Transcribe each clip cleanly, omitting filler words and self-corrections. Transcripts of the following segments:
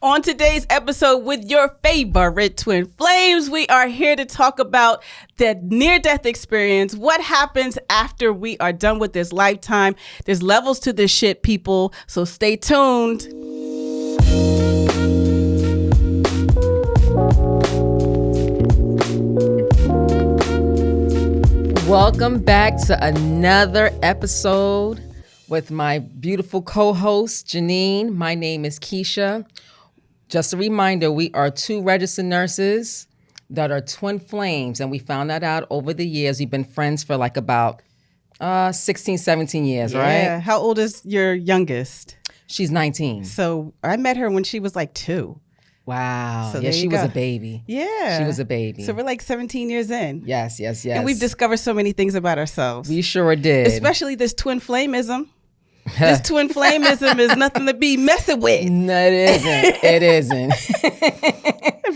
On today's episode with your favorite twin flames, we are here to talk about the near-death experience, what happens after we are done with this lifetime. There's levels to this shit, people, so stay tuned. Welcome back to another episode with my beautiful co-host, Janine. My name is Keisha. Just a reminder, we are two registered nurses that are twin flames, and we found that out over the years. We've been friends for like about 16, 17 years, right? How old is your youngest? She's 19. So I met her when she was like 2. Wow. So yeah, she was a baby. Yeah. She was a baby. So we're like 17 years in. Yes. And we've discovered so many things about ourselves. We sure did. Especially this twin flameism. This twin flameism is nothing to be messing with. No, it isn't.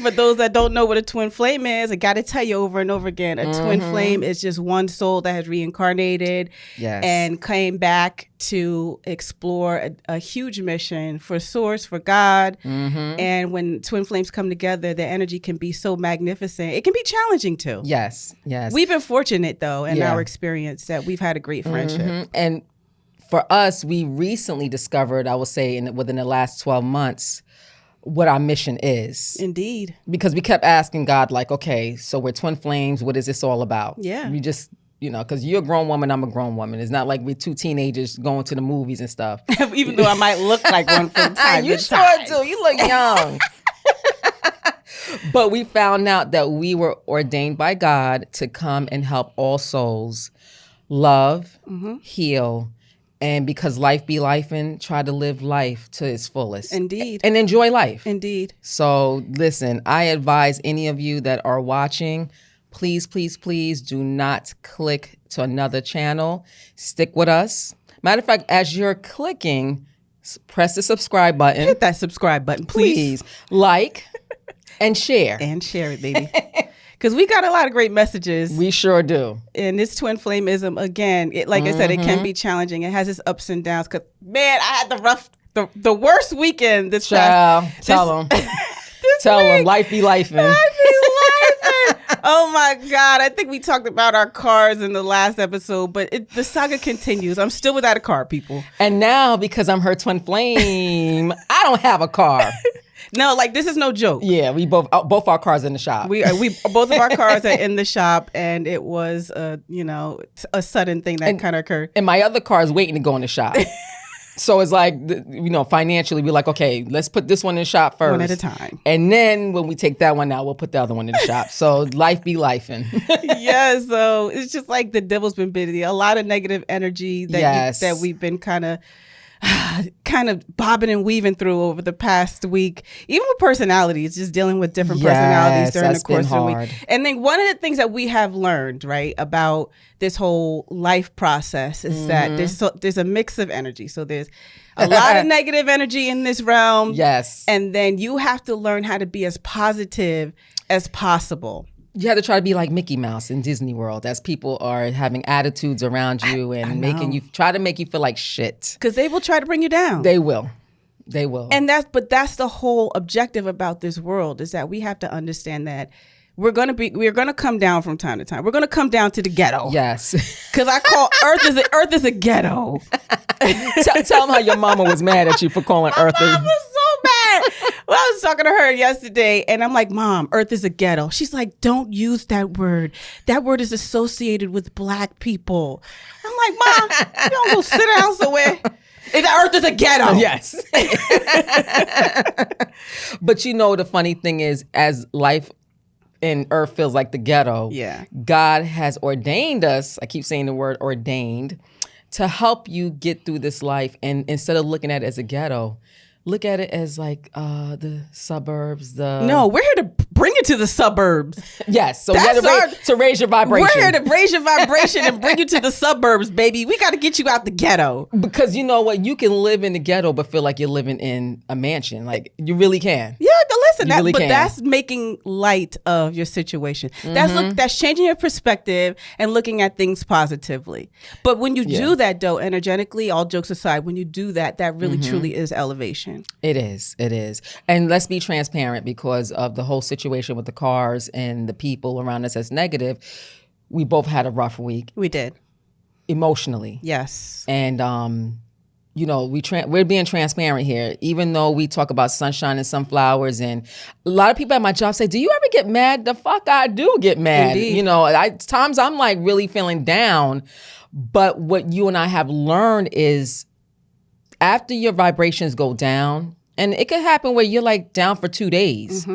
For those that don't know what a twin flame is, I got to tell you over and over again, a twin flame is just one soul that has reincarnated and came back to explore a huge mission for Source, for God. And when twin flames come together, the energy can be so magnificent. It can be challenging too. Yes. We've been fortunate though in our experience that we've had a great friendship. And for us, we recently discovered, I would say within the last 12 months, what our mission is. Indeed. Because we kept asking God, like, okay, so we're twin flames. What is this all about? Yeah. We just, because you're a grown woman, I'm a grown woman. It's not like we're two teenagers going to the movies and stuff. Even though I might look like one from time you to sure time. do. You look young. But we found out that we were ordained by God to come and help all souls love, heal, and because life be life, and try to live life to its fullest. Indeed. And enjoy life. Indeed. So listen, I advise any of you that are watching, please, please, please do not click to another channel. Stick with us. Matter of fact, as you're clicking, press the subscribe button. Hit that subscribe button, please. Like and share. And share it, baby. Because we got a lot of great messages. We sure do. And this twin flameism, again, I said, it can be challenging. It has its ups and downs. Because, man, I had the worst weekend this Child, tell them. Tell them, life be lifing. Life be lifing. Oh, my God. I think we talked about our cars in the last episode, but the saga continues. I'm still without a car, people. And now, because I'm her twin flame, I don't have a car. No, like this is no joke. Yeah, we both our cars in the shop. We both of our cars are in the shop, and it was a sudden thing that kind of occurred. And my other car is waiting to go in the shop. So it's like, financially, we're like, okay, let's put this one in the shop first. One at a time. And then when we take that one out, we'll put the other one in the shop. So life be lifing. Yeah, so it's just like the devil's been busy. A lot of negative energy that we've been kind of bobbing and weaving through over the past week. Even with personalities, just dealing with different personalities during the course of the week. And then one of the things that we have learned, right, about this whole life process is that there's a mix of energy. So there's a lot of negative energy in this realm. Yes. And then you have to learn how to be as positive as possible. You have to try to be like Mickey Mouse in Disney World as people are having attitudes around you and try to make you feel like shit. Because they will try to bring you down. They will. And that's the whole objective about this world, is that we have to understand that we're gonna come down from time to time. We're gonna come down to the ghetto. Yes. Because I call Earth is a ghetto. Tell them how your mama was mad at you for calling Earth. My mom was so mad. Well, I was talking to her yesterday, and I'm like, Mom, Earth is a ghetto. She's like, don't use that word. That word is associated with Black people. I'm like, Mom, you don't go sit down somewhere. Earth is a ghetto. Yes. But the funny thing is, as life in Earth feels like the ghetto, God has ordained us, I keep saying the word ordained, to help you get through this life. And instead of looking at it as a ghetto, look at it as like the suburbs. No, we're here to bring you to the suburbs. Yes, so we got to raise your vibration. We're here to raise your vibration and bring you to the suburbs, baby. We got to get you out the ghetto. Because you know what? You can live in the ghetto but feel like you're living in a mansion. Like, you really can. Yeah, listen, that's making light of your situation. That's changing your perspective and looking at things positively. But when you do that, though, energetically, all jokes aside, when you do that, that really truly is elevation. It is. And let's be transparent, because of the whole situation with the cars and the people around us that's negative. We both had a rough week. We did. Emotionally. Yes. And, we're being transparent here, even though we talk about sunshine and sunflowers. And a lot of people at my job say, do you ever get mad? The fuck I do get mad. Indeed. Times I'm like really feeling down. But what you and I have learned is after your vibrations go down, and it could happen where you're like down for 2 days,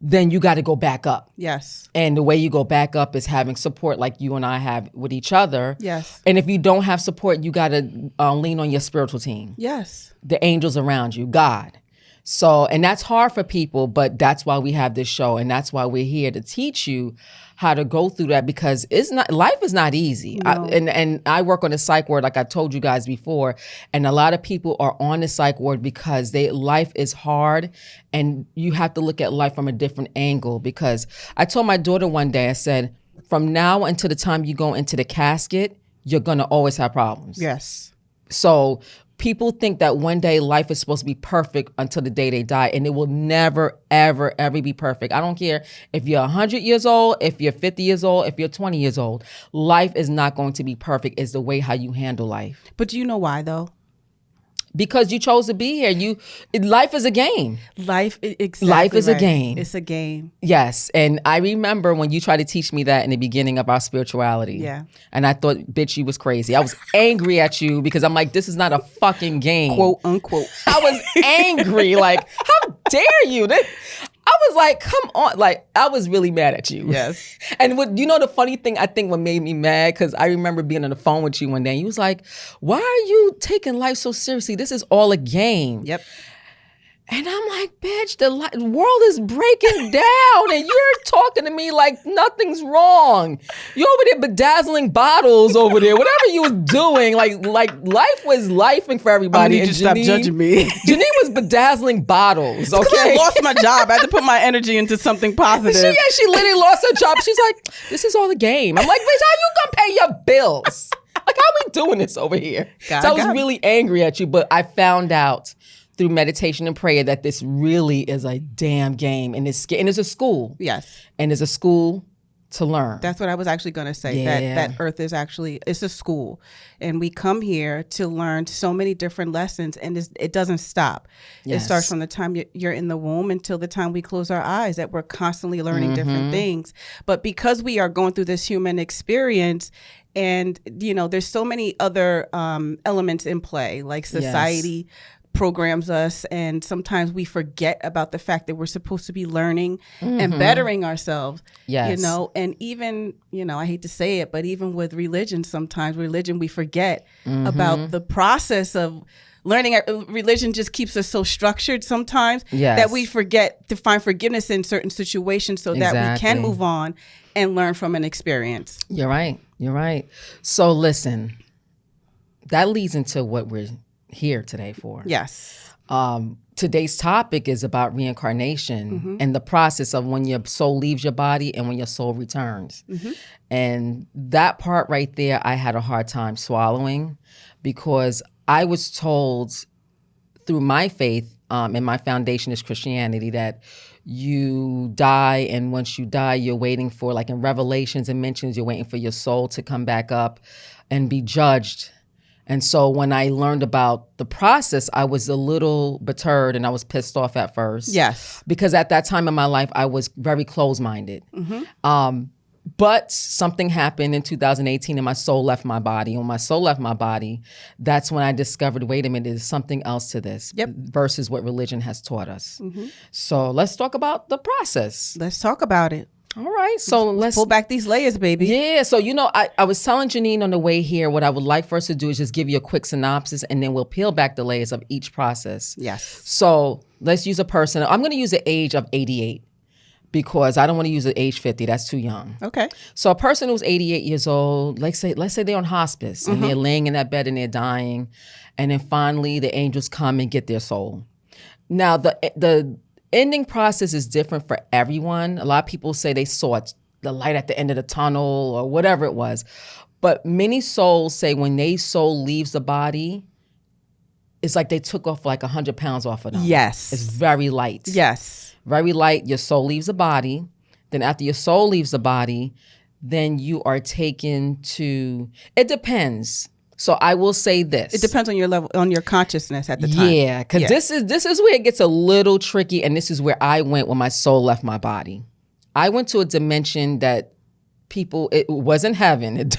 then you got to go back up. Yes. And the way you go back up is having support like you and I have with each other. Yes. And if you don't have support, you got to lean on your spiritual team. Yes. The angels around you, God. So, and that's hard for people, but that's why we have this show. And that's why we're here to teach you how to go through that, because life is not easy. No. And I work on the psych ward, like I told you guys before, and a lot of people are on the psych ward because life is hard, and you have to look at life from a different angle. Because I told my daughter one day, I said, from now until the time you go into the casket, you're gonna always have problems. Yes. So people think that one day life is supposed to be perfect until the day they die, and it will never, ever, ever be perfect. I don't care if you're 100 years old, if you're 50 years old, if you're 20 years old. Life is not going to be perfect. It's the way how you handle life. But do you know why, though? Because you chose to be here. Life is a game. Life is a game. It's a game. Yes. And I remember when you tried to teach me that in the beginning of our spirituality. Yeah. And I thought, bitch, you was crazy. I was angry at you because I'm like, this is not a fucking game. Quote, unquote. I was angry. Like, how dare you? I was like, come on. Like, I was really mad at you. Yes. And the funny thing, I think what made me mad, because I remember being on the phone with you one day, and you was like, why are you taking life so seriously? This is all a game. Yep. And I'm like, bitch, the world is breaking down and you're talking to me like nothing's wrong. You're over there bedazzling bottles over there, whatever you was doing. Like life was lifing for everybody. You just stop judging me. Janine was bedazzling bottles, okay? I lost my job. I had to put my energy into something positive. She literally lost her job. She's like, this is all a game. I'm like, bitch, how you gonna pay your bills? Like, how we doing this over here? So I was really angry at you, but I found out through meditation and prayer that this really is a damn game, and it's a school. Yes. And it's a school to learn. That's what I was actually going to say. Yeah. That Earth is it's a school, and we come here to learn so many different lessons, and it doesn't stop. Yes. It starts from the time you're in the womb until the time we close our eyes, that we're constantly learning different things. But because we are going through this human experience, and there's so many other elements in play, like society, programs us, and sometimes we forget about the fact that we're supposed to be learning and bettering ourselves. Yes. And even, I hate to say it, but even with religion, sometimes we forget about the process of learning. Religion just keeps us so structured sometimes that we forget to find forgiveness in certain situations so that we can move on and learn from an experience. You're right. So listen, that leads into what we're here today for. Yes. Today's topic is about reincarnation and the process of when your soul leaves your body and when your soul returns. And that part right there, I had a hard time swallowing, because I was told through my faith, and my foundation is Christianity, that you die, and once you die, you're waiting for, like in Revelations, it mentions you're waiting for your soul to come back up and be judged. And so when I learned about the process, I was a little perturbed and I was pissed off at first. Yes. Because at that time in my life, I was very closed-minded. But something happened in 2018 and my soul left my body. When my soul left my body, that's when I discovered, wait a minute, there's something else to this versus what religion has taught us. So let's talk about the process. Let's talk about it. All right, so let's pull back these layers, baby. Yeah, so I was telling Janine on the way here, what I would like for us to do is just give you a quick synopsis, and then we'll peel back the layers of each process. Yes. So let's use a person. I'm going to use the age of 88 because I don't want to use the age 50. That's too young. Okay. So a person who's 88 years old, let's say they're on hospice and they're laying in that bed and they're dying, and then finally the angels come and get their soul. Now ending process is different for everyone. A lot of people say they saw the light at the end of the tunnel or whatever it was. But many souls say when they soul leaves the body, it's like they took off like 100 pounds off of them. Yes. It's very light. Yes. Very light. Your soul leaves the body. Then after your soul leaves the body, then you are taken to, it depends. So I will say this. It depends on your level, on your consciousness at the time. Yeah, because this is where it gets a little tricky, and this is where I went when my soul left my body. I went to a dimension that it wasn't heaven. It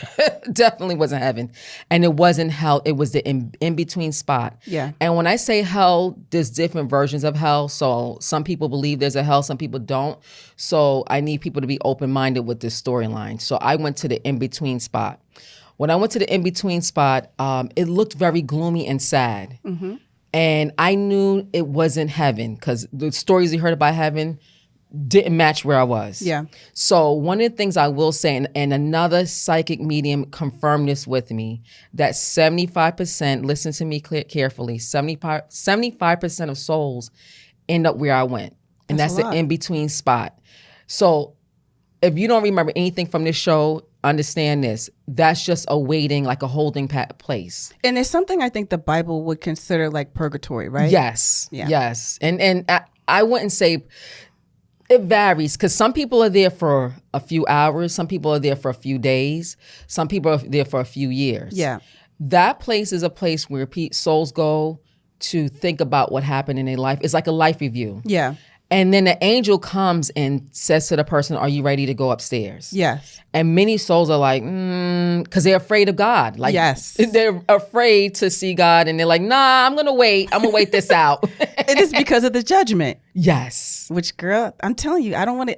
definitely wasn't heaven. And it wasn't hell. It was the in-between spot. Yeah. And when I say hell, there's different versions of hell. So some people believe there's a hell, some people don't. So I need people to be open-minded with this storyline. So I went to the in-between spot. When I went to the in-between spot, it looked very gloomy and sad. Mm-hmm. And I knew it wasn't heaven because the stories you heard about heaven didn't match where I was. Yeah. So one of the things I will say, and another psychic medium confirmed this with me, that 75%, listen to me carefully, 75% of souls end up where I went. And that's the in-between spot. So if you don't remember anything from this show, understand this. That's just a waiting, like a holding place. And it's something I think the Bible would consider like purgatory, right? Yes. Yeah. Yes. And I wouldn't say, it varies because some people are there for a few hours. Some people are there for a few days. Some people are there for a few years. Yeah. That place is a place where souls go to think about what happened in their life. It's like a life review. Yeah. And then the angel comes and says to the person, are you ready to go upstairs? Yes. And many souls are like, because they're afraid of God. Like, yes. They're afraid to see God. And they're like, nah, I'm going to wait. I'm going to wait this out. It is because of the judgment. Yes. Which, girl, I'm telling you, I don't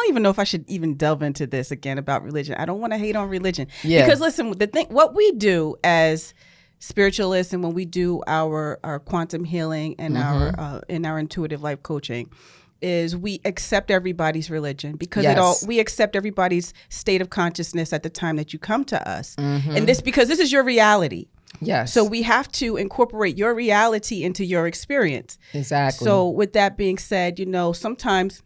even know if I should even delve into this again about religion. I don't want to hate on religion. Yeah. Because listen, what we do as spiritualists and when we do our quantum healing and our intuitive life coaching is we accept everybody's religion because we accept everybody's state of consciousness at the time that you come to us. And because this is your reality. Yes. So we have to incorporate your reality into your experience. Exactly. So with that being said, sometimes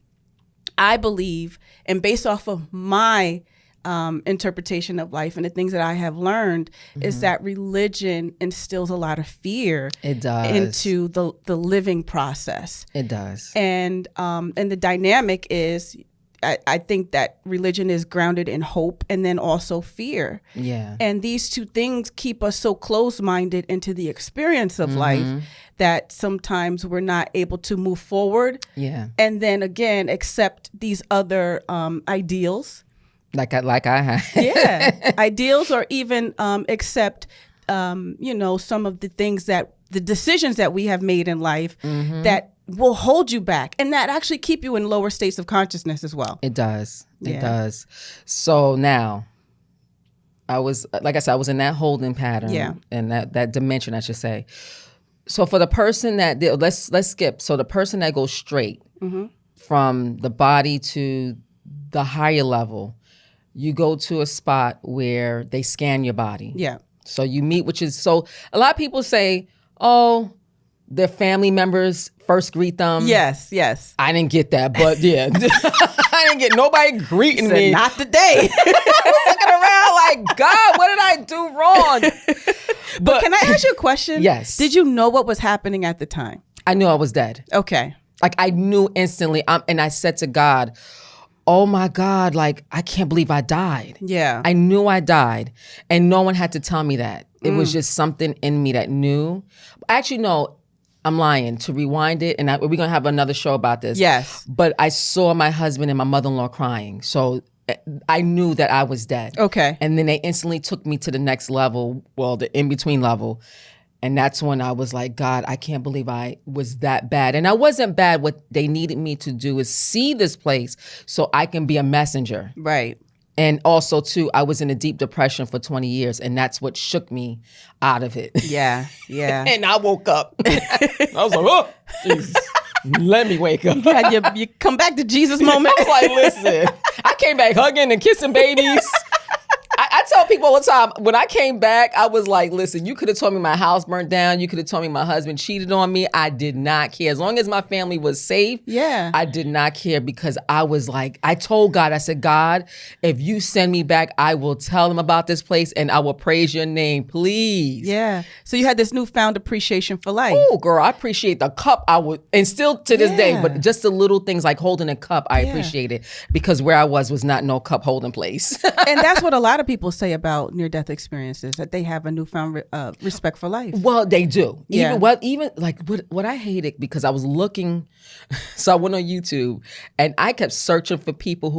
I believe, and based off of my interpretation of life and the things that I have learned is that religion instills a lot of fear into the living process. It does. And the dynamic is I think that religion is grounded in hope and then also fear. Yeah. And these two things keep us so close-minded into the experience of life that sometimes we're not able to move forward. Yeah. And then again, accept these other ideals. Like I have. Yeah. Ideals or even accept, some of the things the decisions that we have made in life that will hold you back and that actually keep you in lower states of consciousness as well. It does. It does. So now, I was in that holding pattern and that dimension, I should say. So for the person that, let's skip. So the person that goes straight from the body to the higher level, you go to a spot where they scan your body. Yeah. So you meet, so a lot of people say, oh, their family members first greet them. Yes, yes. I didn't get that, but yeah. I didn't get nobody greeting me. Not today. Looking around like, God, what did I do wrong? But can I ask you a question? Yes. Did you know what was happening at the time? I knew I was dead. Okay. Like I knew instantly. And I said to God, oh my God, like I can't believe I died. Yeah. I knew I died. And no one had to tell me that. It was just something in me that knew. Actually, no, I'm lying. To rewind it, and we're going to have another show about this. Yes. But I saw my husband and my mother-in-law crying. So I knew that I was dead. Okay. And then they instantly took me to the next level, well, the in-between level. And that's when I was like, God, I can't believe I was that bad. And I wasn't bad. What they needed me to do is see this place so I can be a messenger. Right. And also, too, I was in a deep depression for 20 years, and that's what shook me out of it. Yeah, yeah. And I woke up. I was like, oh, Jesus, let me wake up. You come back to Jesus moment. I was like, listen, I came back hugging and kissing babies. I tell people all the time, when I came back, I was like, listen, you could have told me my house burnt down. You could have told me my husband cheated on me. I did not care. As long as my family was safe, I did not care, because I was like, I told God, I said, God, if you send me back, I will tell them about this place and I will praise your name, please. Yeah. So you had this newfound appreciation for life. Oh, girl, I appreciate the cup. I would, and still to this day, but just the little things like holding a cup, I appreciate it, because where I was not no cup holding place. And that's what a lot of people say about near-death experiences, that they have a newfound respect for life. Well, they do. Even like what I hated, because I was looking, so I went on YouTube and I kept searching for people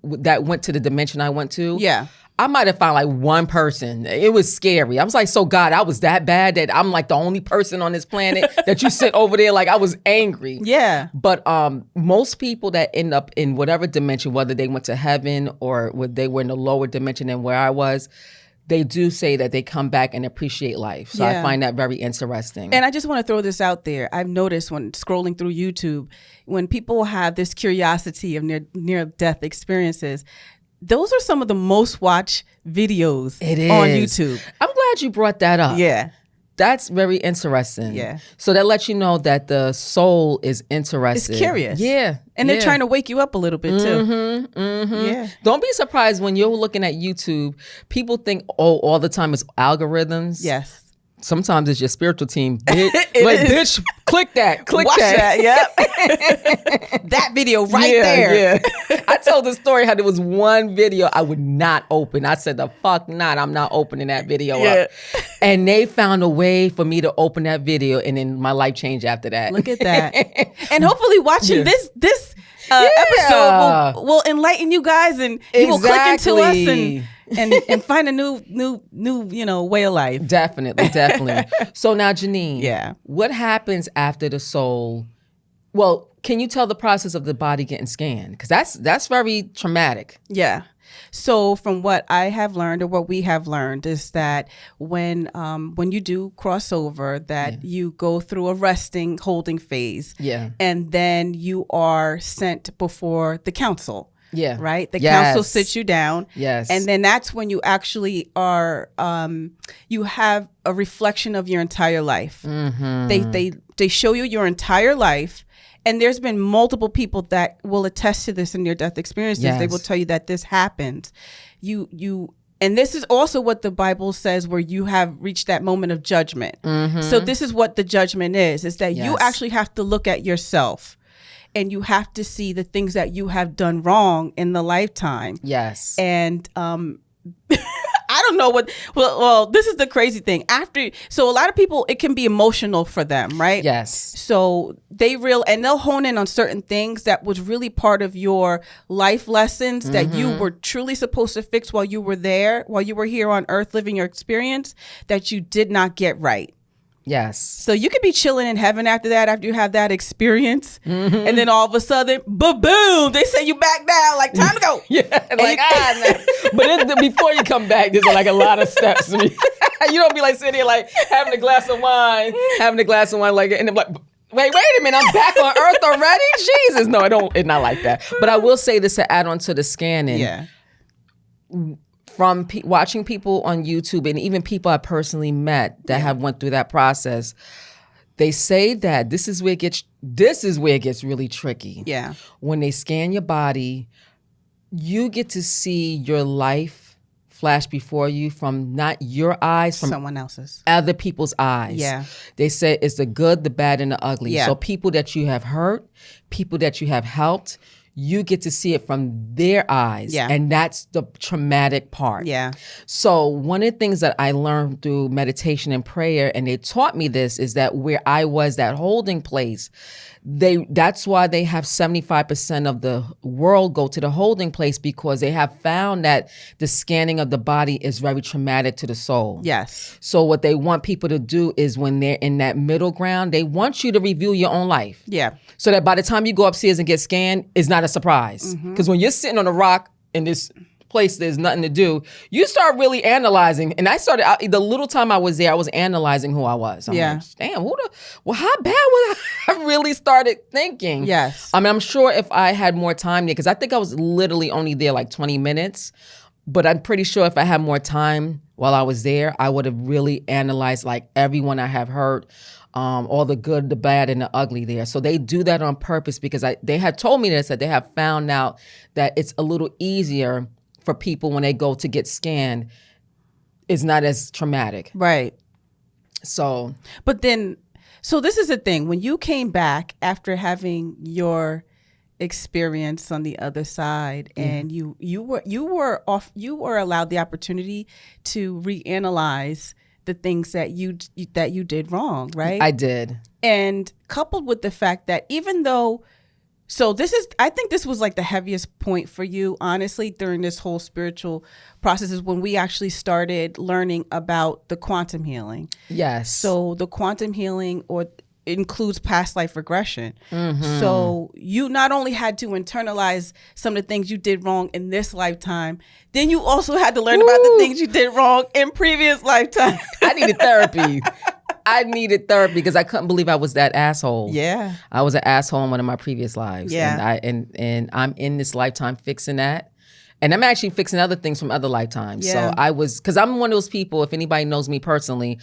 that went to the dimension I went to. Yeah. I might have found like one person. It was scary. I was like, so God, I was that bad that I'm like the only person on this planet that you sit over there. Like, I was angry. Yeah. But most people that end up in whatever dimension, whether they went to heaven or they were in a lower dimension than where I was, they do say that they come back and appreciate life. So I find that very interesting. And I just want to throw this out there. I've noticed when scrolling through YouTube, when people have this curiosity of near-death experiences, those are some of the most watched videos on YouTube. I'm glad you brought that up. Yeah. That's very interesting. Yeah. So that lets you know that the soul is interested. It's curious. Yeah. And they're trying to wake you up a little bit too. Yeah. Don't be surprised when you're looking at YouTube, people think, all the time it's algorithms. Yes. Sometimes it's your spiritual team. Bitch, click that. Watch that. Yep. That video there. Yeah. I told the story how there was one video I would not open. I said, the fuck not. I'm not opening that video up. And they found a way for me to open that video, and then my life changed after that. Look at that. And hopefully watching this episode will enlighten you guys, and you will click into us and find a new way of life. Definitely. So now, Janine, what happens after the soul? Well, can you tell the process of the body getting scanned? Because that's very traumatic. Yeah. So from what I have learned, or what we have learned, is that when you do cross over, that you go through a resting, holding phase. Yeah. And then you are sent before the council. Yeah. Right? The council sits you down. Yes. And then that's when you actually are, you have a reflection of your entire life. Mm-hmm. They show you your entire life. And there's been multiple people that will attest to this in near-death experiences. Yes. They will tell you that this happens. And this is also what the Bible says, where you have reached that moment of judgment. Mm-hmm. So this is what the judgment is that you actually have to look at yourself. And you have to see the things that you have done wrong in the lifetime. Yes. And I don't know what, well, this is the crazy thing. So a lot of people, it can be emotional for them, right? Yes. So and they'll hone in on certain things that was really part of your life lessons that you were truly supposed to fix while you were here on earth living your experience, that you did not get right. Yes. So you could be chilling in heaven after you have that experience. Mm-hmm. And then all of a sudden, boom, they send you back down, like, time to go. But before you come back, there's like a lot of steps. You don't be like sitting here like having a glass of wine, like, and I'm like, wait a minute, I'm back on earth already? Jesus. No, it's not like that. But I will say this to add on to the scanning. Yeah. From watching people on YouTube, and even people I personally met that have went through that process, they say that this is where it gets really tricky. Yeah. When they scan your body, you get to see your life flash before you from not your eyes, from someone else's, other people's eyes. Yeah. They say it's the good, the bad, and the ugly. Yeah. So people that you have hurt, people that you have helped, you get to see it from their eyes. Yeah. And that's the traumatic part. Yeah. So one of the things that I learned through meditation and prayer, and they taught me this, is that where I was, that holding place, that's why they have 75% of the world go to the holding place, because they have found that the scanning of the body is very traumatic to the soul. Yes. So what they want people to do is, when they're in that middle ground, they want you to review your own life. Yeah. So that by the time you go upstairs and get scanned, it's not a surprise. Because when you're sitting on a rock in this place there's nothing to do, you start really analyzing. And I started the little time I was there, I was analyzing who I was. I'm like, damn, how bad was I really started thinking. Yes. I mean, I'm sure if I had more time there, because I think I was literally only there like 20 minutes. But I'm pretty sure if I had more time while I was there, I would have really analyzed like everyone I have hurt, all the good, the bad, and the ugly there. So they do that on purpose because they had told me this, that they have found out that it's a little easier for people when they go to get scanned. It's not as traumatic. Right. So. But then, so this is the thing. When you came back after having your experience on the other side, and you were allowed the opportunity to reanalyze the things that you did wrong, right? I did. And coupled with the fact that even though, I think this was like the heaviest point for you, honestly, during this whole spiritual process, is when we actually started learning about the quantum healing. Yes. So the quantum healing includes past life regression. Mm-hmm. So you not only had to internalize some of the things you did wrong in this lifetime, then you also had to learn about the things you did wrong in previous lifetimes. I needed therapy. Because I couldn't believe I was that asshole. Yeah. I was an asshole in one of my previous lives. Yeah. And I'm in this lifetime fixing that. And I'm actually fixing other things from other lifetimes. Yeah. So because I'm one of those people, if anybody knows me personally,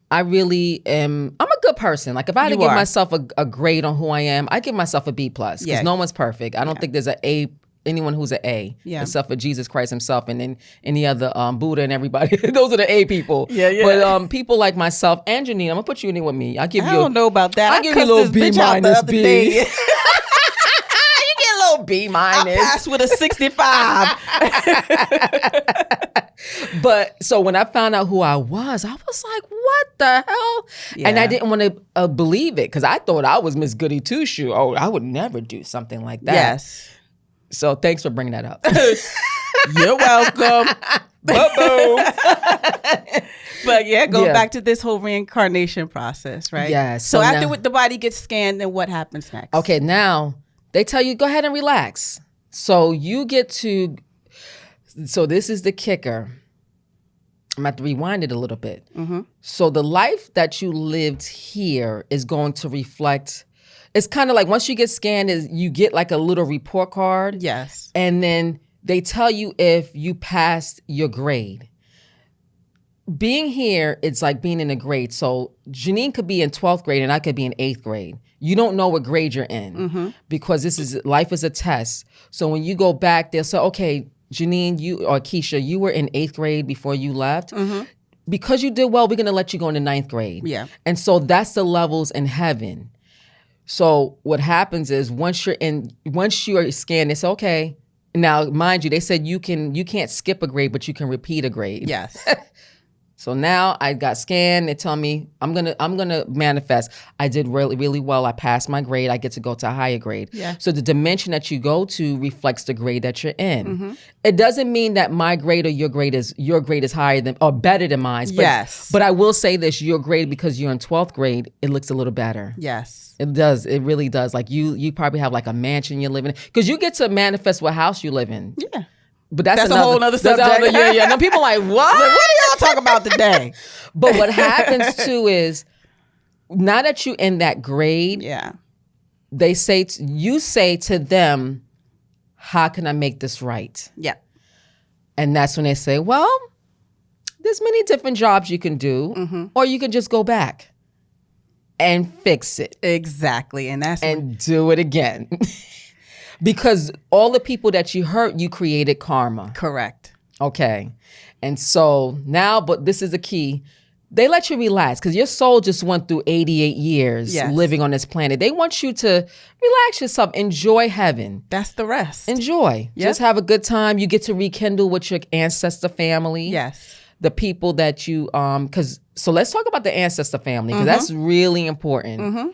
I really am. I'm a good person. Like if I had to give myself a grade on who I am, I give myself a B+. Because no one's perfect. I don't think there's anyone who's an A, except for Jesus Christ himself, and then any other Buddha and everybody. Those are the A people. Yeah. But people like myself and Janine, I'm gonna put you in there with me. I don't know about that. I give you a little B minus B. You get a little B minus. I passed with a 65. But so when I found out who I was like, what the hell? Yeah. And I didn't want to believe it because I thought I was Miss Goody Two-Shoe. Oh, I would never do something like that. Yes. So thanks for bringing that up. You're welcome. Boom. But going back to this whole reincarnation process, right? Yeah. So after the body gets scanned, then what happens next? Okay, now they tell you, go ahead and relax. So you get to... So this is the kicker. I'm going to rewind it a little bit. Mm-hmm. So the life that you lived here is going to reflect... It's kind of like once you get scanned, you get like a little report card. Yes. And then they tell you if you passed your grade. Being here, it's like being in a grade. So Janine could be in 12th grade and I could be in 8th grade. You don't know what grade you're in because life is a test. So when you go back, they'll say, okay, Janine, you or Keisha, you were in 8th grade before you left. Mm-hmm. Because you did well, we're going to let you go into 9th grade. Yeah. And so that's the levels in heaven. So what happens is once you are scanned, it's okay. Now, mind you, they said you can't skip a grade, but you can repeat a grade. Yes. So now I got scanned. They tell me I'm gonna manifest. I did really, really well. I passed my grade. I get to go to a higher grade. Yeah. So the dimension that you go to reflects the grade that you're in. Mm-hmm. It doesn't mean that my grade or your grade is higher than or better than mine. But, yes. But I will say this: your grade, because you're in 12th grade, it looks a little better. Yes. It does. It really does. Like you probably have like a mansion you're living in because you get to manifest what house you live in. Yeah. But that's a whole other subject. Yeah. Now people are like, what? What are y'all talking about today? But what happens too is, now that you're in that grade, they say you say to them, how can I make this right? Yeah. And that's when they say, well, there's many different jobs you can do, or you can just go back and fix it. Exactly. And do it again. Because all the people that you hurt, you created karma. Correct. Okay. And so now, but this is the key. They let you relax because your soul just went through 88 years living on this planet. They want you to relax yourself, enjoy heaven. That's the rest. Enjoy. Yep. Just have a good time. You get to rekindle with your ancestor family. Yes. The people that you, so let's talk about the ancestor family because that's really important. Mm-hmm.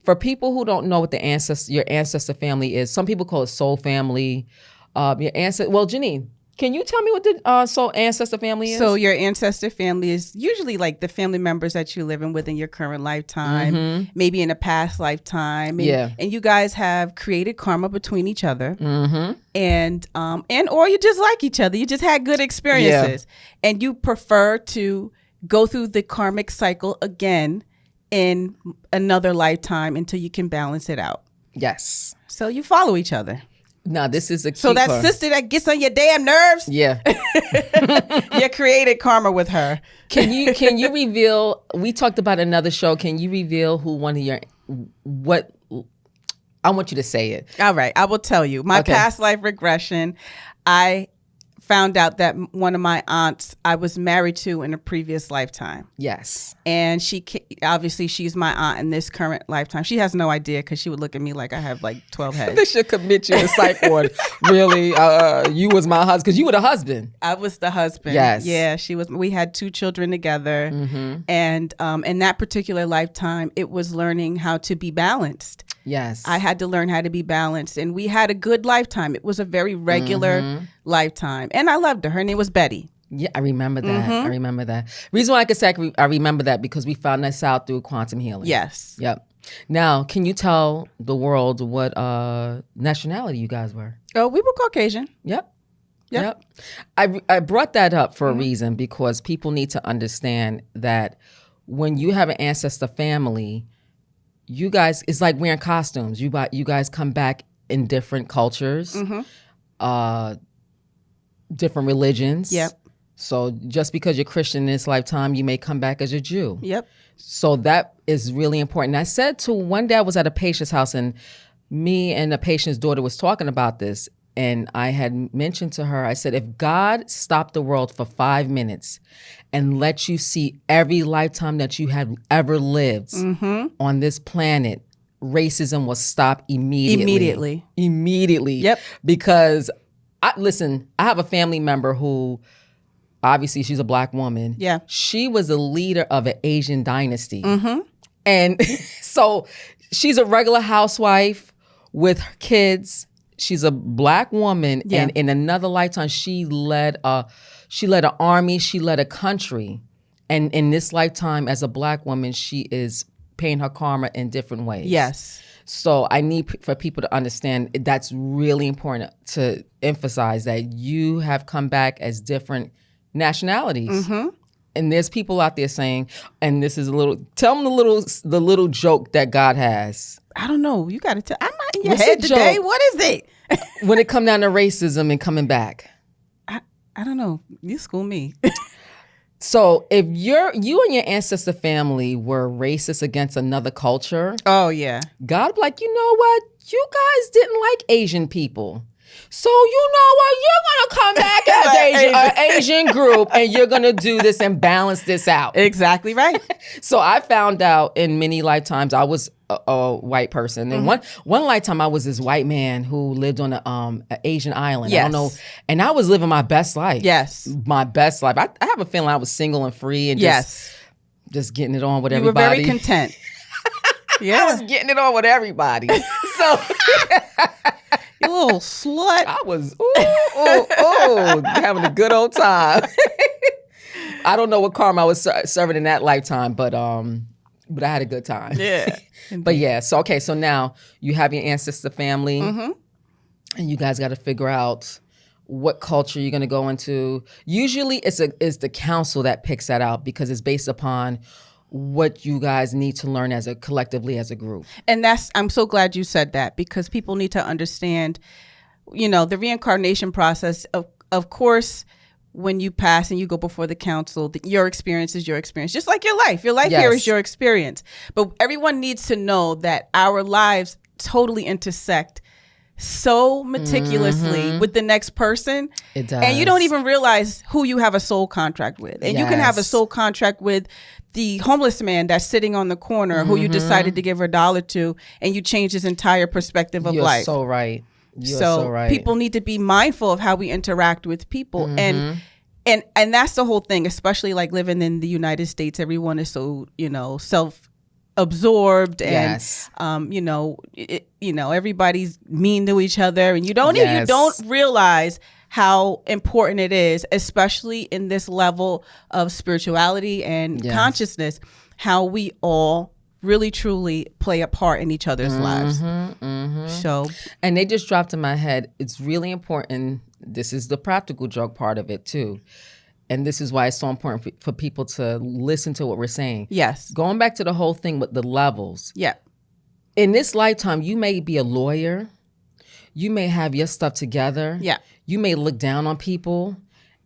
For people who don't know what your ancestor family is, some people call it soul family. Your ancestor. Well, Janine, can you tell me what the soul ancestor family is? So your ancestor family is usually like the family members that you live in within your current lifetime, maybe in a past lifetime. And you guys have created karma between each other, and or you just like each other. You just had good experiences, and you prefer to go through the karmic cycle again in another lifetime until you can balance it out. Yes. So you follow each other. No, this is a keeper. So that sister that gets on your damn nerves. Yeah. You created karma with her. Can you reveal? We talked about another show. Can you reveal who one of your what? I want you to say it. All right, I will tell you. My past life regression. I found out that one of my aunts I was married to in a previous lifetime. Yes. And obviously she's my aunt in this current lifetime. She has no idea because she would look at me like I have like 12 heads. They should commit you to psych ward. Really? You was my husband because you were the husband. I was the husband. Yes. Yeah, she was. We had 2 children together. Mm-hmm. And in that particular lifetime, it was learning how to be balanced. Yes. I had to learn how to be balanced. And we had a good lifetime. It was a very regular lifetime. And I loved her. Her name was Betty. Yeah, I remember that. I remember that. Reason why I could say I remember that because we found this out through quantum healing. Yes. Yep. Now, can you tell the world what nationality you guys were? Oh, we were Caucasian. Yep. I brought that up for a reason because people need to understand that when you have an ancestor family, you guys, it's like wearing costumes. You guys come back in different cultures, different religions. Yep. So just because you're Christian in this lifetime, you may come back as a Jew. Yep. So that is really important. I said to one day I was at a patient's house and me and the patient's daughter was talking about this. And I had mentioned to her, I said, if God stopped the world for 5 minutes and let you see every lifetime that you had ever lived on this planet, racism will stop immediately. Immediately. Yep. Because, I have a family member who, obviously she's a Black woman. Yeah. She was a leader of an Asian dynasty. And so she's a regular housewife with her kids. She's a Black woman, and in another lifetime, she led an army, she led a country, and in this lifetime, as a Black woman, she is paying her karma in different ways. Yes. So I need for people to understand that's really important to emphasize that you have come back as different nationalities. And there's people out there saying, and this is tell them the little joke that God has. I don't know. You got to tell. I'm not in your What's head the today. joke? What is it? When it come down to racism and coming back. I don't know. You school me. So if you and your ancestor family were racist against another culture. Oh, yeah. God be like, you know what? You guys didn't like Asian people. So you know what? You're going to come back as an Asian group and you're going to do this and balance this out. Exactly right. So I found out in many lifetimes I was a white person. And one lifetime I was this white man who lived on an Asian island. Yes. I don't know. And I was living my best life. Yes. My best life. I have a feeling I was single and free and just getting it on with everybody. You were very content. Yeah. I was getting it on with everybody. So... You little slut. I was having a good old time. I don't know what karma I was serving in that lifetime, but I had a good time. Yeah. But yeah, so now you have your ancestor family, and you guys got to figure out what culture you're going to go into. Usually, it's the council that picks that out because it's based upon what you guys need to learn collectively as a group. And I'm so glad you said that because people need to understand, the reincarnation process. Of course, when you pass and you go before the council, your experience is your experience, just like your life. Your life here is your experience. But everyone needs to know that our lives totally intersect so meticulously with the next person. It does. And you don't even realize who you have a soul contract with. And you can have a soul contract with the homeless man that's sitting on the corner who you decided to give $1 to, and you change his entire perspective of life. You're so right. You're so right. People need to be mindful of how we interact with people. And that's the whole thing, especially like living in the United States. Everyone is so, self-absorbed and, everybody's mean to each other. And you don't realize how important it is, especially in this level of spirituality and consciousness, how we all really truly play a part in each other's lives. So, and they just dropped in my head, it's really important. This is the practical joke part of it too. And this is why it's so important for people to listen to what we're saying. Yes. Going back to the whole thing with the levels. Yeah. In this lifetime, you may be a lawyer. you may have your stuff together. Yeah. You may look down on people.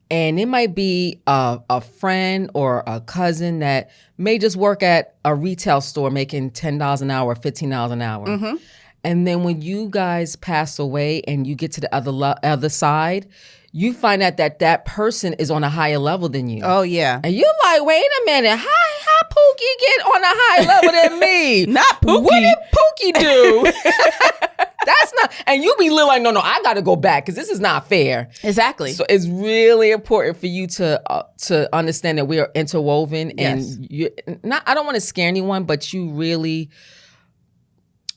And it might be a friend or a cousin that may just work at a retail store making $10 an hour, $15 an hour. Mm-hmm. And then when you guys pass away and you get to the other side, you find out that person is on a higher level than you. Oh, yeah. And you're like, wait a minute, how Pookie get on a higher level than me? Not Pookie. What did Pookie do? That's not, and you be little like, no, I got to go back because this is not fair. Exactly. So it's really important for you to understand that we are interwoven, Yes. and I don't want to scare anyone, but you really,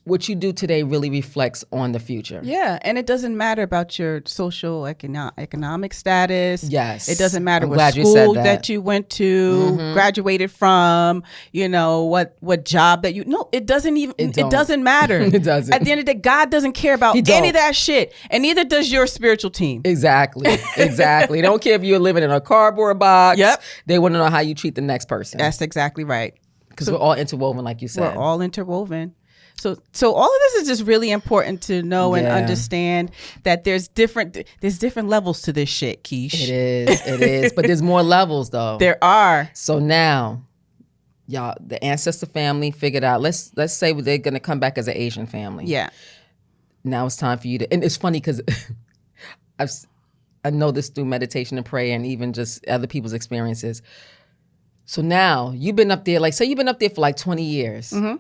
what you do today really reflects on the future. Yeah, and it doesn't matter about your social economic status. Yes. It doesn't matter I'm what glad you school said that you went to, graduated from, what job that you. No, it doesn't even. It doesn't matter. It doesn't. At the end of the day, God doesn't care about any of that shit, and neither does your spiritual team. Exactly. They don't care if you're living in a cardboard box. Yep. They want to know how you treat the next person. That's exactly right. Because we're all interwoven, like you said. We're all interwoven. So all of this is just really important to know and understand that there's different levels to this shit, Keish. It is. But there's more levels though. There are. So now, y'all, the ancestor family figured out, let's say they're gonna come back as an Asian family. Yeah. Now it's time for you to, and it's funny because I know this through meditation and prayer and even just other people's experiences. So now you've been up there, like say you've been up there for like 20 years. Mm-hmm.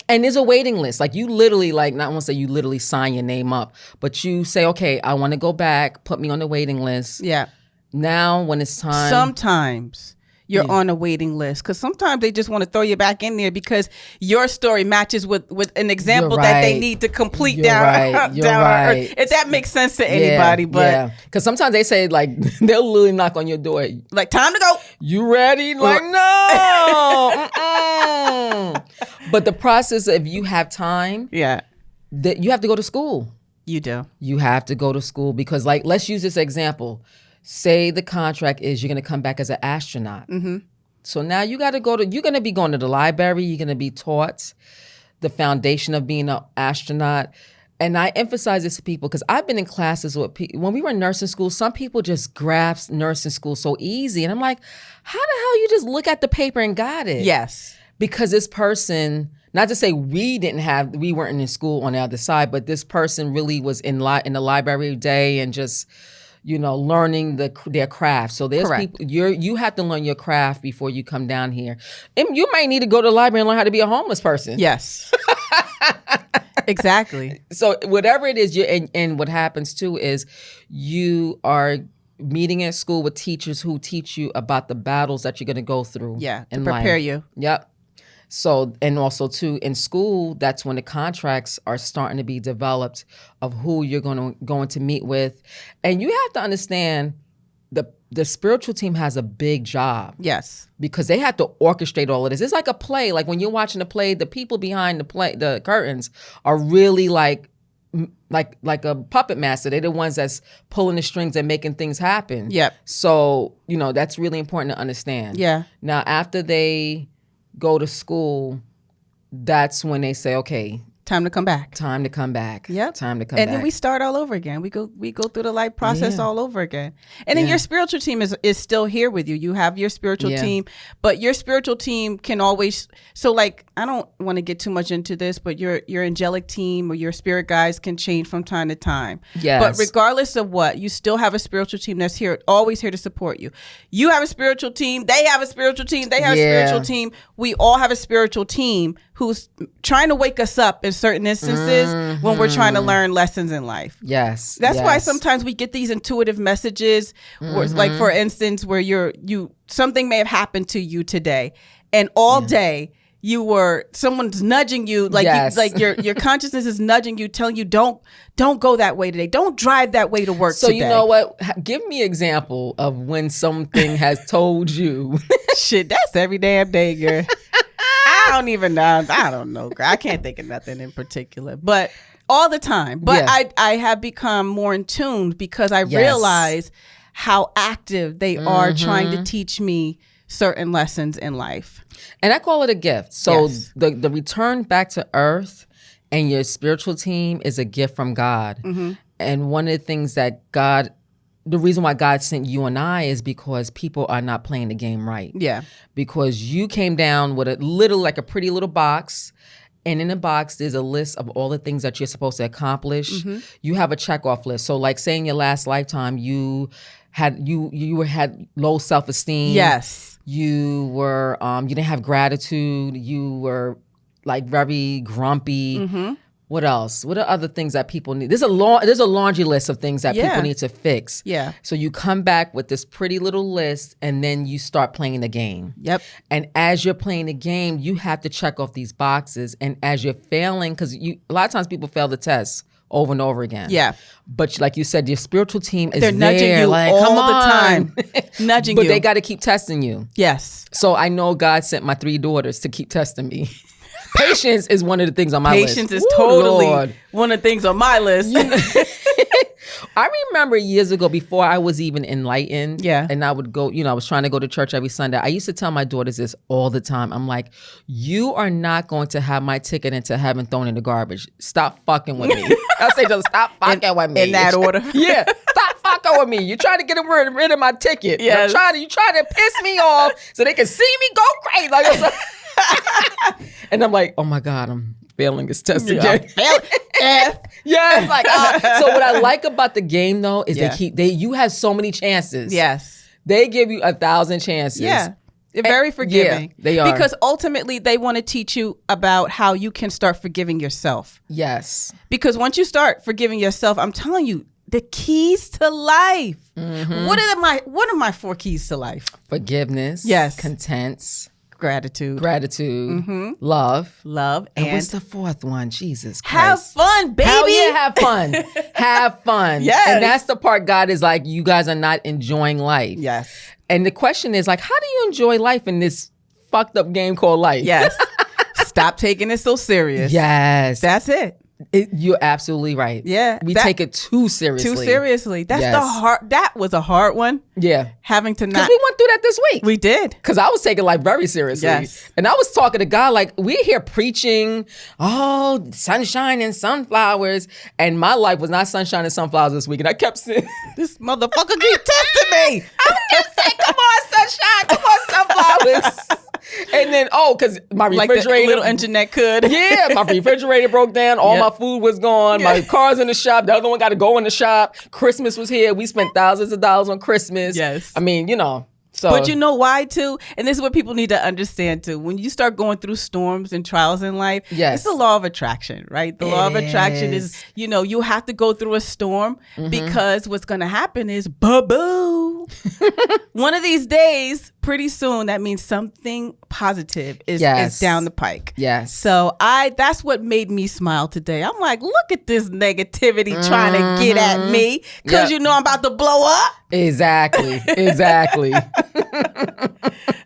And there's a waiting list. Like you literally, not want to say you literally sign your name up, but you say, okay, I want to go back, put me on the waiting list. Yeah. Now when it's time. Sometimes you're on a waiting list because sometimes they just want to throw you back in there because your story matches with an example that they need to complete down Earth. If that makes sense to anybody. But because sometimes they say like, they'll literally knock on your door. Like, time to go. You ready? Like, no. But the process, if you have time, that you have to go to school. You do. You have to go to school because, like, let's use this example. Say the contract is you're going to come back as an astronaut. Mm-hmm. So now you're going to be going to the library. You're going to be taught the foundation of being an astronaut. And I emphasize this to people because I've been in classes with people. When we were in nursing school, some people just grasped nursing school so easy. And I'm like, how the hell you just look at the paper and got it? Yes. Because this person, not to say we weren't in school on the other side, but this person really was in the library every day and just, learning their craft. So there's people, you have to learn your craft before you come down here. And you might need to go to the library and learn how to be a homeless person. Yes. Exactly. So whatever it is, and what happens too is you are meeting at school with teachers who teach you about the battles that you're going to go through. Yeah, to prepare you. Yep. So, and also too, in school, that's when the contracts are starting to be developed of who you're going to meet with. And you have to understand the spiritual team has a big job. Yes. Because they have to orchestrate all of this. It's like a play. Like when you're watching a play, the people behind the curtains are really like a puppet master. They're the ones that's pulling the strings and making things happen. Yep. So, that's really important to understand. Yeah. Now, after they go to school, that's when they say, okay, time to come back. Time to come back. Yep. Time to come back. And then we start all over again. We go through the life process all over again. And then your spiritual team is still here with you. You have your spiritual team, but your spiritual team can always, so like, I don't want to get too much into this, but your angelic team or your spirit guides can change from time to time. Yes. But regardless of what, you still have a spiritual team that's here, always here to support you. You have a spiritual team. They have a spiritual team. They have a spiritual team. We all have a spiritual team who's trying to wake us up in certain instances when we're trying to learn lessons in life. Yes. That's why sometimes we get these intuitive messages, where, like for instance, where something may have happened to you today, and all day someone's nudging you, like your consciousness is nudging you, telling you don't go that way today, don't drive that way to work today. So you know what? Give me an example of when something has told you. Shit, that's every damn day, girl. I don't even know. I don't know, girl. I can't think of nothing in particular, but all the time. But I have become more in tune because I realize how active they are trying to teach me certain lessons in life. And I call it a gift. So the return back to earth And your spiritual team is a gift from God. Mm-hmm. And one of the things that the reason why God sent you and I is because people are not playing the game right. Yeah. Because you came down with like a pretty little box. And in the box, there's a list of all the things that you're supposed to accomplish. Mm-hmm. You have a check-off list. So like say in your last lifetime, you had low self-esteem. Yes. You were, you didn't have gratitude. You were like very grumpy. Mm-hmm. What else? What are other things that people need? There's a laundry list of things that people need to fix. Yeah. So you come back with this pretty little list and then you start playing the game. Yep. And as you're playing the game, you have to check off these boxes. And as you're failing, because a lot of times people fail the test over and over again. Yeah. But like you said, your spiritual team is They're nudging you like, all come the on. time. Nudging but you. they got to keep testing you. Yes. So I know God sent my 3 daughters to keep testing me. Patience is one of the things on my list. Patience is totally one of the things on my list. I remember years ago, before I was even enlightened, and I would go, I was trying to go to church every Sunday. I used to tell my daughters this all the time. I'm like, you are not going to have my ticket into heaven thrown in the garbage. Stop fucking with me. I say, just stop fucking with me. In that order. Yeah. Stop fucking with me. You're trying to get rid of my ticket. Yes. You trying to piss me off so they can see me go crazy. Like, and I'm like, oh my God, I'm failing this test again. Yeah, it's like, so what I like about the game though is you have so many chances. Yes. They give you 1,000 chances. Yeah. They're very forgiving. Yeah, they are. Because ultimately they want to teach you about how you can start forgiving yourself. Yes. Because once you start forgiving yourself, I'm telling you, the keys to life. Mm-hmm. What are my 4 keys to life? Forgiveness. Yes. Contents. Gratitude. Mm-hmm. Love. And what's the 4th one? Jesus Christ. Have fun, baby. Hell yeah, have fun. Have fun. Yes. And that's the part God is like, you guys are not enjoying life. Yes. And the question is like, how do you enjoy life in this fucked up game called life? Yes. Stop taking it so serious. Yes. That's it. You're absolutely right. Yeah. We take it too seriously. Too seriously. That's that was a hard one. Yeah. Having to not. Because we went through that this week. We did. Because I was taking life very seriously. Yes. And I was talking to God like, we're here preaching, sunshine and sunflowers. And my life was not sunshine and sunflowers this week. And I kept saying, this motherfucker keep testing me. I kept saying, come on, sunshine. Come on, sunflowers. And then, because my refrigerator. Like the little engine that could. Yeah, my refrigerator broke down. All my food was gone. My car's in the shop. The other one got to go in the shop. Christmas was here. We spent thousands of dollars on Christmas. Yes. I mean, So. But you know why too? And this is what people need to understand too. When you start going through storms and trials in life, it's the law of attraction, right? The law of attraction is, you have to go through a storm because what's going to happen is boo. One of these days, pretty soon, that means something positive is down the pike. Yes. So that's what made me smile today. I'm like, look at this negativity trying to get at me because I'm about to blow up. Exactly.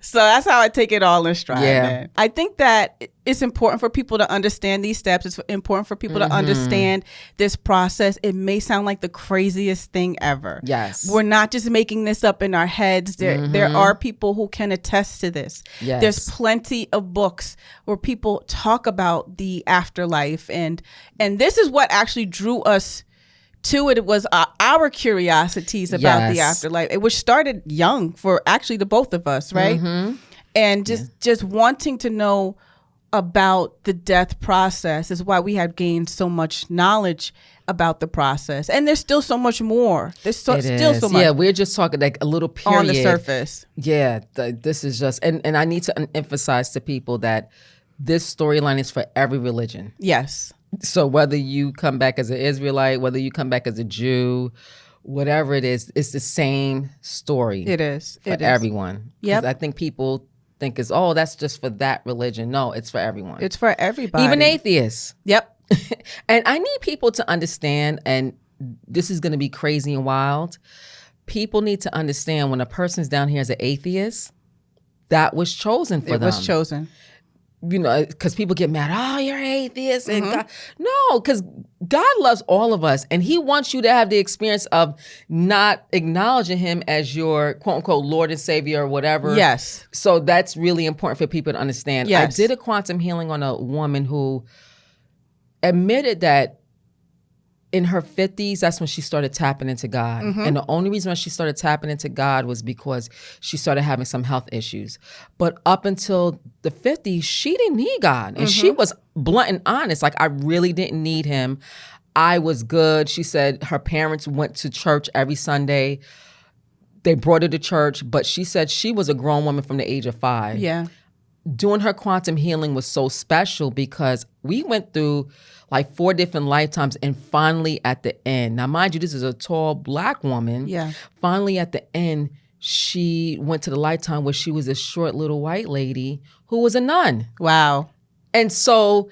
So that's how I take it all in stride, man. I think that it's important for people to understand these steps. It's important for people to understand this process. It may sound like the craziest thing ever. Yes. We're not just making this up in our heads. There are people who can attest to this. Yes. There's plenty of books where people talk about the afterlife. And this is what actually drew us to it. It was our curiosities about the afterlife, which started young for actually the both of us, right? And just wanting to know about the death process is why we have gained so much knowledge about the process. And there's still so much more. There's still so much. Yeah, we're just talking like a little period. On the surface. Yeah, this is just, and I need to emphasize to people that this storyline is for every religion. Yes. So whether you come back as an Israelite, whether you come back as a Jew, whatever it is, it's the same story. It is. For everyone. Yep. I think people think that's just for that religion. No, it's for everyone. It's for everybody. Even atheists. Yep. And I need people to understand, and this is going to be crazy and wild. People need to understand when a person's down here as an atheist, that was chosen for them. It was chosen. Because people get mad. Oh, you're atheist. And God. No, because God loves all of us. And he wants you to have the experience of not acknowledging him as your quote unquote Lord and Savior or whatever. Yes. So that's really important for people to understand. Yes. I did a quantum healing on a woman who, admitted that in her 50s, that's when she started tapping into God. And the only reason why she started tapping into God was because she started having some health issues. But up until the 50s, she didn't need God. And she was blunt and honest. Like, I really didn't need him. I was good. She said her parents went to church every Sunday. They brought her to church. But she said she was a grown woman from the age of 5. Yeah. Doing her quantum healing was so special because we went through like 4 different lifetimes, and finally at the end, now mind you, this is a tall Black woman. Yeah. Finally at the end, she went to the lifetime where she was a short little white lady who was a nun. Wow. And so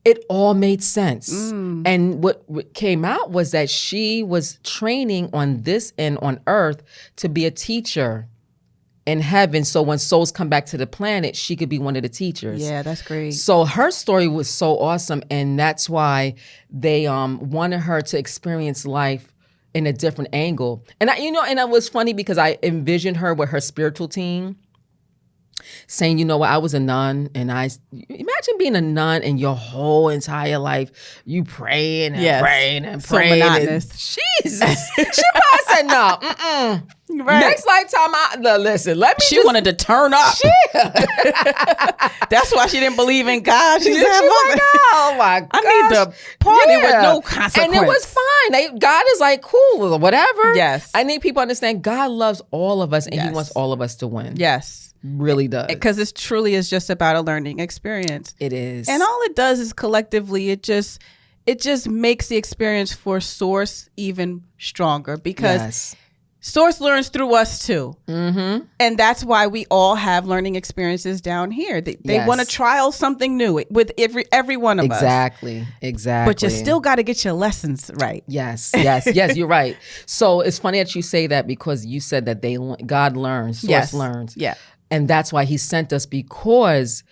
it all made sense. And what came out was that she was training on this end on earth to be a teacher in heaven, so when souls come back to the planet, she could be one of the teachers. Yeah, that's great. So her story was so awesome, and that's why they wanted her to experience life in a different angle. And and it was funny because I envisioned her with her spiritual team saying, you know what, I was a nun, and imagine being a nun and your whole entire life you praying and praying and praying. So monotonous. Jesus. She probably said no. Right. Next lifetime, listen, let me. She wanted to turn up. That's why she didn't believe in God. She said, like, oh my God. I need to party with no consequence. And it was fine. God is like, cool, whatever. Yes. I need people to understand God loves all of us, and he wants all of us to win. Yes. Really does. Because it truly is just about a learning experience. It is. And all it does is collectively, it just makes the experience for Source even stronger, because Source learns through us too. And that's why we all have learning experiences down here. They want to trial something new with every one of us. Exactly. But you still got to get your lessons right. Yes, you're right. So it's funny that you say that, because you said that God learns, Source learns. Yeah. And that's why he sent us, because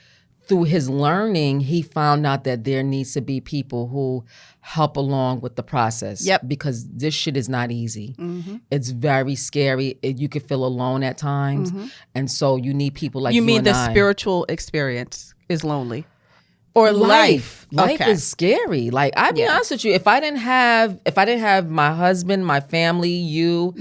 through his learning, he found out that there needs to be people who help along with the process. Yep. Because this shit is not easy. It's very scary. You could feel alone at times. And so you need people like you. You mean the spiritual experience is lonely? Or life is scary. Like, I'll be honest with you, if I didn't have my husband, my family, you,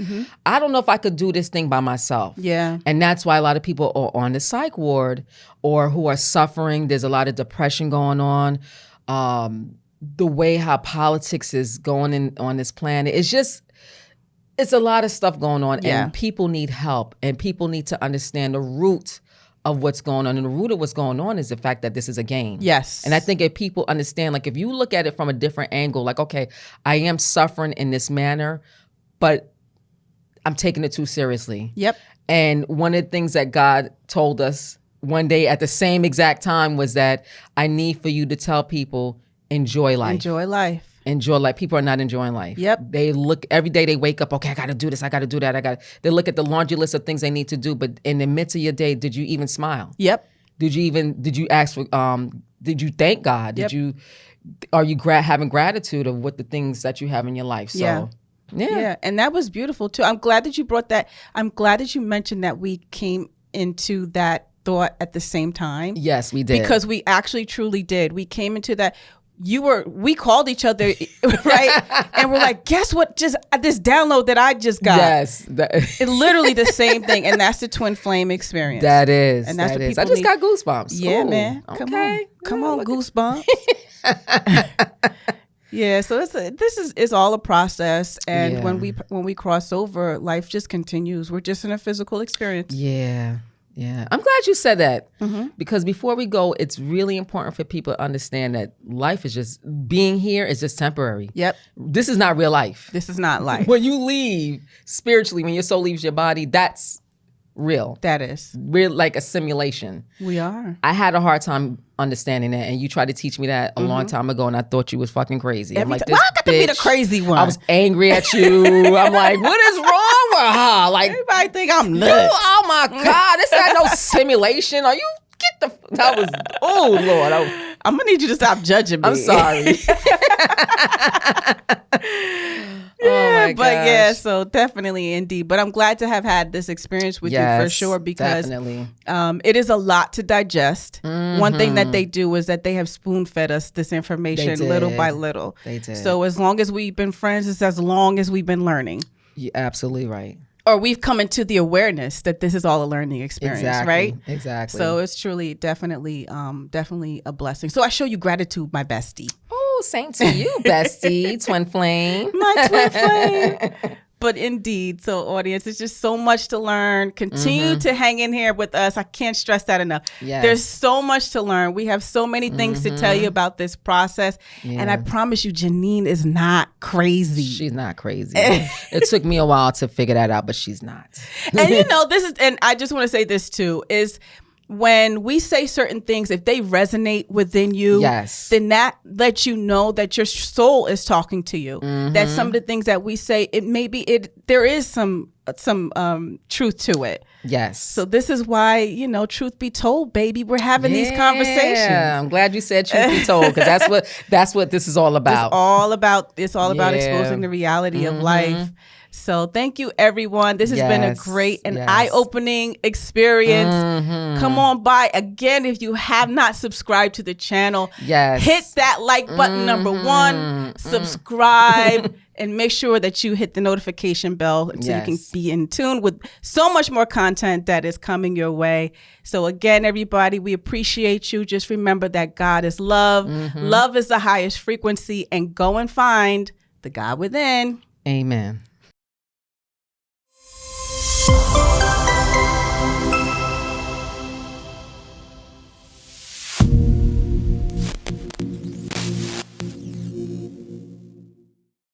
I don't know if I could do this thing by myself. Yeah. And that's why a lot of people are on the psych ward or who are suffering. There's a lot of depression going on. The way how politics is going on this planet, it's a lot of stuff going on, and people need help, and people need to understand the root of what's going on. And the root of what's going on is the fact that this is a game. Yes. And I think if people understand, like, if you look at it from a different angle, like, okay, I am suffering in this manner, but I'm taking it too seriously. Yep. And one of the things that God told us one day at the same exact time was that I need for you to tell people, enjoy life. Enjoy life. Enjoy life. People are not enjoying life. Yep. They look, every day they wake up, okay, I got to do this, I got to do that, they look at the laundry list of things they need to do, but in the midst of your day, did you even smile? Yep. Did you ask for, did you thank God? Yep. Are you having gratitude of what the things that you have in your life? So, yeah. And that was beautiful too. I'm glad that you brought that. I'm glad that you mentioned that we came into that thought at the same time. Yes, we did. Because we actually truly did. We came into that. We called each other, right? And we're like, guess what? Just this download that I just got. Yes. It's literally the same thing. And that's the twin flame experience. That is. And that's what people I just got goosebumps. Yeah, Ooh, man. okay. Come on, goosebumps. Yeah, so this is all a process, and when we cross over, life just continues. We're just in a physical experience. Yeah. I'm glad you said that, because before we go, it's really important for people to understand that life is just, being here is just temporary. Yep. This is not real life. This is not life. When you leave spiritually, when your soul leaves your body, that's real. That is. We're like a simulation. We are. I had a hard time understanding that, and you tried to teach me that a long time ago, and I thought you was fucking crazy. I'm like, I got to be the crazy one. I was angry at you. I'm like, what is wrong with her? Like, everybody think I'm nuts. Oh my God, this ain't no simulation. Are you that was, oh Lord. I'm gonna need you to stop judging me. I'm sorry. Yeah, but Yeah, so definitely, indeed. But I'm glad to have had this experience with you for sure, because it is a lot to digest. One thing that they do is that they have spoon fed us this information little by little. They did. So as long as we've been friends, it's as long as we've been learning. You're absolutely right. Or we've come into the awareness that this is all a learning experience, right? Exactly. So it's truly, definitely a blessing. So I show you gratitude, my bestie. Oh, same to you, bestie, twin flame. My twin flame. But indeed, so audience, it's just so much to learn. Continue to hang in here with us. I can't stress that enough. Yes. There's so much to learn. We have so many things to tell you about this process. Yeah. And I promise you, Janine is not crazy. She's not crazy. It took me a while to figure that out, but she's not. And and I just want to say this too, is when we say certain things, if they resonate within you, then that lets you know that your soul is talking to you. That some of the things that we say, there is some truth to it. Yes. So this is why, truth be told, baby, we're having these conversations. Yeah, I'm glad you said truth be told, because that's what this is all about. It's all about exposing the reality of life. So thank you, everyone. This has been a great and eye-opening experience. Come on by. Again, if you have not subscribed to the channel, hit that like button, number one, subscribe, and make sure that you hit the notification bell so you can be in tune with so much more content that is coming your way. So again, everybody, we appreciate you. Just remember that God is love. Love is the highest frequency, and go and find the God within. Amen.